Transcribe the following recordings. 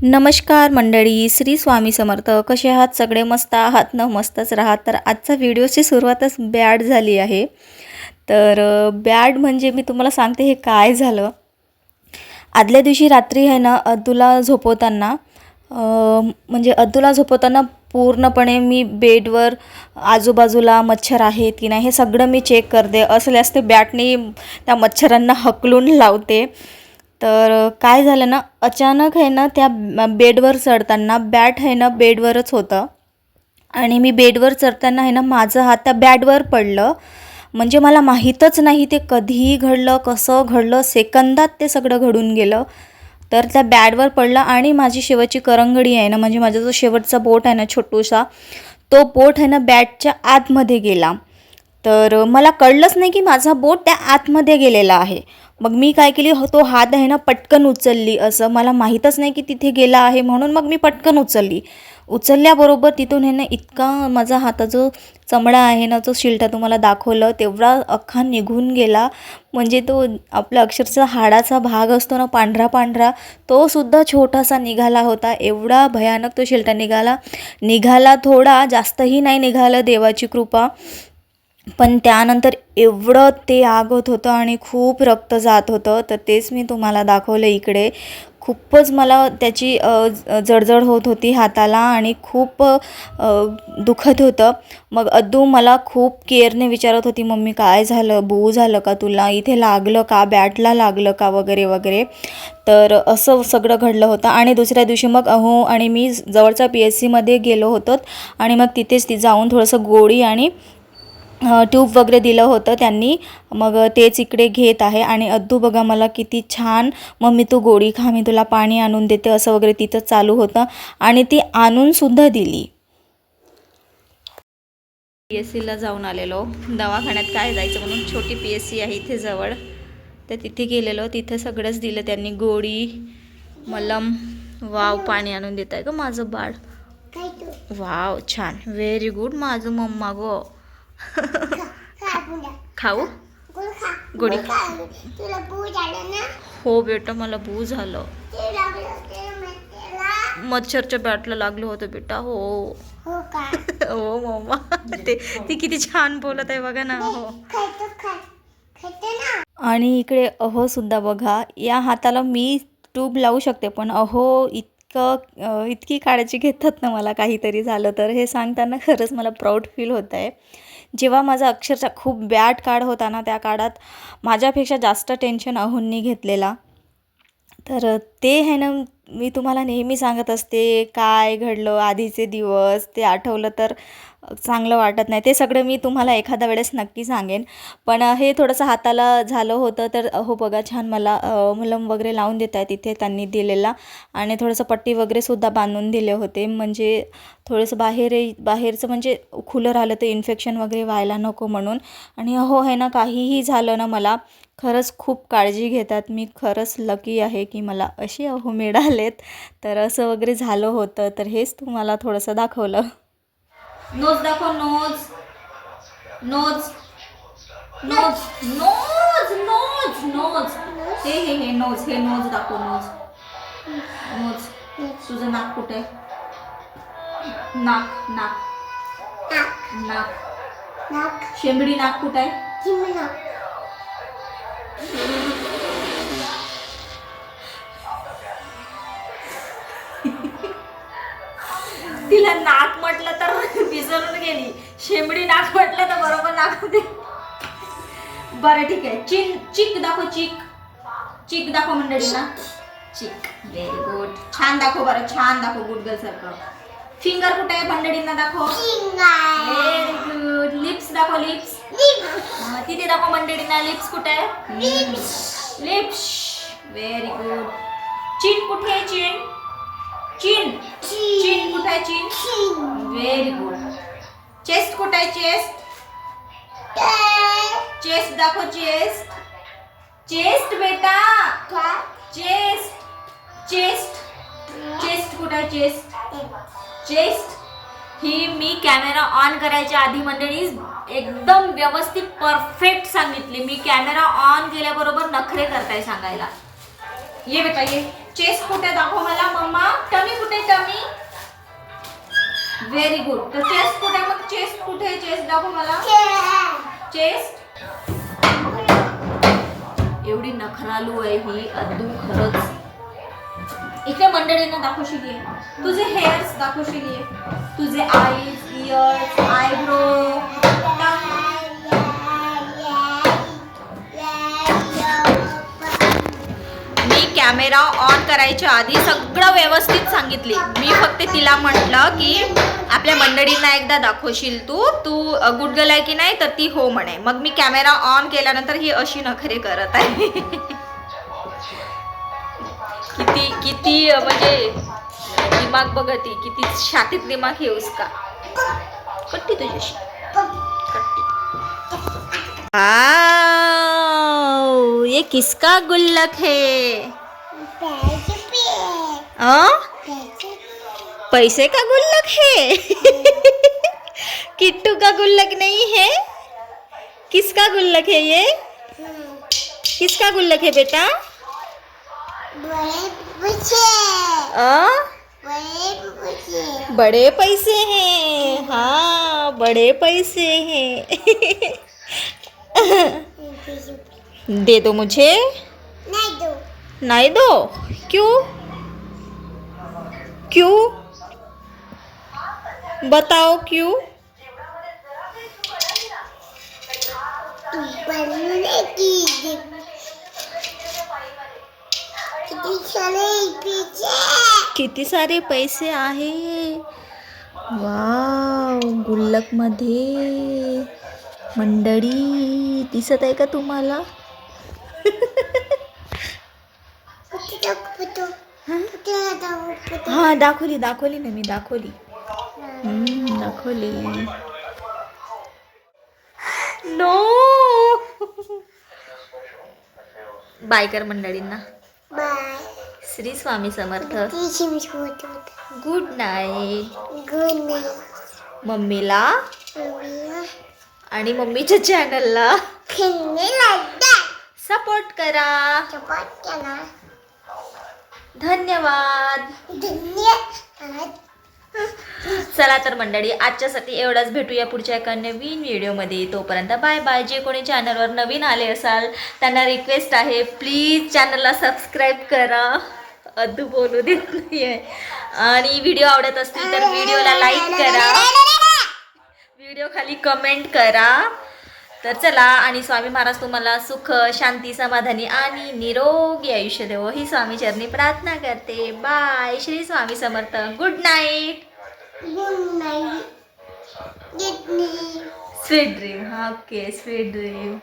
नमस्कार मंडळी, श्री स्वामी समर्थ. कसे आहात सगळे? मस्त आहात ना? मस्तच राहा. तर आजचा व्हिडिओची सुरुवातच बॅड झाली आहे. तर बॅड म्हणजे मी तुम्हाला सांगते हे काय झालं. आदल्या दिवशी रात्री आहे ना, अद्दूला झोपवताना म्हणजे अद्दूला झोपवताना पूर्णपणे मी बेडवर आजूबाजूला मच्छर आहेत की नाही हे सगळं मी चेक करते. असल्यास ते बॅटने त्या मच्छरांना हकलून लावते. तर काय झालं ना, अचानक आहे ना त्या बेडवर चढताना बॅट आहे ना बेडवरच होतं आणि मी बेडवर चढताना आहे ना माझं हात त्या बॅटवर पडलं. म्हणजे मला माहीतच नाही ते कधीही घडलं, कसं घडलं, सेकंदात ते सगळं घडून गेलं. तर त्या बॅटवर पडलं आणि माझी शेवटची करंगडी आहे ना, म्हणजे माझा जो शेवटचा बोट आहे ना छोटूसा, तो बोट आहे ना बॅटच्या आतमध्ये गेला. तर मला कळलंच नाही की माझा बोट त्या आतमध्ये गेलेला आहे. मग मी काय केली, तो हात आहे ना पटकन उचलली. असं मला माहीतच नाही की तिथे गेला आहे, म्हणून मग मी पटकन उचलल्याबरोबर तिथून आहे ना इतका माझा हाताचा जो चमडा आहे ना, जो शिलटा तुम्हाला दाखवलं तेवढा अख्खा निघून गेला. म्हणजे तो आपला अक्षरशः हाडाचा भाग असतो ना पांढरा पांढरा, तो सुद्धा छोटासा निघाला होता. एवढा भयानक तो शिलटा निघाला थोडा, जास्तही नाही निघालं, देवाची कृपा. पण त्यानंतर एवढं ते आगत होतं आणि खूप रक्त जात होतं. तर तेच मी तुम्हाला दाखवलं इकडे. खूपच मला त्याची जळजळ होत होती हाताला आणि खूप दुखत होतं. मग अद्दू मला खूप केअरने विचारत होती, मम्मी काय झालं, बू झालं का तुला, इथे लागलं का, बॅटला लागलं का, वगैरे वगैरे. तर असं सगळं घडलं होतं. आणि दुसऱ्या दिवशी मग अहो आणि मी जवळच्या PSCमध्ये गेलो होतो आणि मग तिथेच जाऊन थोडंसं गोळी आणि ट्यूब वगैरे दिलं होतं त्यांनी. मग तेच इकडे घेत आहे. आणि अद्दू बघा मला किती छान, मम्मी तू गोळी खा, मी तुला पाणी आणून देते, असं वगैरे तिथं चालू होतं. आणि ती आणूनसुद्धा दिली. PSCला जाऊन आलेलो, दवाखान्यात काय जायचं म्हणून, छोटी PSC आहे इथे जवळ. तर तिथे गेलेलो, तिथं सगळंच दिलं त्यांनी, गोळी, मलम. वाव, पाणी आणून देत आहे ग माझं बाळ. वाव, छान, व्हेरी गुड माझं मम्मा गो. खाऊ गोडी. हो बेटा, मला बू झालं, मच्छरच्या बॅटला लागलं होतं बेटा. हो हो मम्मा. ती किती छान बोलत आहे बघा ना. हो. आणि इकडे अहो सुद्धा बघा, या हाताला मी ट्यूब लावू शकते, पण अहो इतकी काळजी घेतात ना मला काहीतरी झालं तर. हे सांगताना खरंच मला प्राऊड फील होत आहे. जेव्हा माझा अक्षरशः खूप बॅड काळ होता ना, त्या काळात माझ्यापेक्षा जास्त टेन्शन अहोंनी घेतलेला. तर ते आहे ना, मी तुम्हाला नेहमी सांगत असते काय घडलं आधीचे दिवस, ते आठवलं तर चांगलं वाटत नाही. ते सगळं मी तुम्हाला एखाद्या वेळेस नक्की सांगेन. पण हे थोडंसं हाताला झालं होतं. तर हो बघा, छान मला मलम वगैरे लावून देत आहे तिथे त्यांनी दिलेला. आणि थोडंसं पट्टी वगैरेसुद्धा बांधून दिले होते, म्हणजे थोडंसं बाहेरचं म्हणजे खुलं राहिलं तर इन्फेक्शन वगैरे व्हायला नको म्हणून. आणि हो आहे ना, काहीही झालं ना मला खरंच खूप काळजी घेतात. मी खरंच लकी आहे की मला असे अहो मिळालेत. तर असं वगैरे झालं होतं. तर हेच तुम्हाला थोडंसं दाखवलं. नोज दाखव, nose nose nose nose nose nose. हे नोज, हे नोज दाखव, नोज नोज. तुझं नाक कुठे आहे? नाक नाक नाक. शेंबडी नाक कुठे आहे? तिला नाक म्हटलं तर विसरून गेली, शेंबडी नाक म्हटलं तर बरोबर नाक होते. बरं ठीक आहे, चिक दाखव, चिक दाखव मंडळींना, चिक. व्हेरी गुड, छान दाखव, बरं छान दाखव, गुड गर्ल सारखं. फिंगर कुठे आहे मंडळींना दाखव. Very good. लिप्स दाखव, लिप्स. तिथे दाखव मंडळींना, लिप्स कुठे आहे? लिप्स. Very good. चिन कुठे आहे? चिन कुठे आहे? चिन. Very good. चेस्ट कुठे आहे? चेस्ट दाखव, चेस्ट बेटा. चेस्ट कुठे आहे? Chest he me camera on करायच्या आधी मंडळी एकदम व्यवस्थित परफेक्ट सांगितली. मी कॅमेरा ऑन केल्याबरोबर नखरे करताय सांगायला. ये बेटा ये. चेस्ट कुठे दाखव मला मम्मा. टक व्हेरी गुड. तर चेस्ट कुठे? मग चेस्ट कुठे? चेस्ट दाखव मला. चेस्ट. एवढी नखरालू आहे ही अद्दू खरंच. इकडे मंडळींना दाखवशील ये. तुझे हेअर्स दाखवशील ये. तुझे eyes, years, eyebrow. Me camera on करायच्या आधी सगळं व्यवस्थित सांगितले. मी फक्त तिला म्हटलं की आपल्या मंडळींना एकदा दाखवशील तू गुड गर्ल आहे की नाही, तर ती हो म्हणे. मग मी कॅमेरा ऑन केल्यानंतर ही अशी नखरे करत आहे. किती किती म्हणजे दिमाग बघती, किती शातीत दिमाग हे उसका. कट्टी तुझ्याशी कट्टी. ये किसका गुल्लक है? पैसे का गुल्लक है? किट्टू का गुल्लक नहीं है. किसका गुल्लक है ये? किसका गुल्लक है बेटा? बड़े पैसे हैं. हाँ बड़े पैसे हैं. दे दो मुझे. नहीं दो. क्यों? क्यों बताओ क्यों? किती सारे पैसे आहे. वाव, गुल्लक मध्ये मंडळी दिसत आहे का तुम्हाला? हा दाखवली ना मी. दाखवली. नो. बाय कर मंडळींना. Bye. Shri Swami Samarth. Good night. मम्मीला आणि मम्मीच्या चॅनलला सपोर्ट करा. धन्यवाद. चला तर मंडळी, आजच्यासाठी एवढाच. भेटूया पुढच्या एका नवीन व्हिडिओमध्ये. तोपर्यंत बाय बाय. जे कोणी चॅनलवर नवीन आले असाल त्यांना रिक्वेस्ट आहे, प्लीज चॅनलला सबस्क्राईब करा. अद्दू बोलू देत नाही आहे. आणि व्हिडिओ आवडत असतील तर व्हिडिओला लाईक करा, व्हिडिओ खाली कमेंट करा. तर चला, आणि स्वामी महाराज तुम्हाला सुख, शांती, समाधानी आणि निरोगी आयुष्य देवो ही स्वामी चरणी प्रार्थना करते. Bye. Shri Swami Samarth. Good night. Good night. Sweet dream. हा okay. Sweet dream.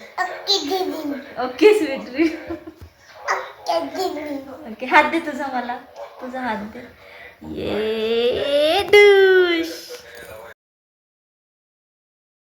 Okay sweet dream. Okay. हात दे तुझा मला. तुझा हात दे. ये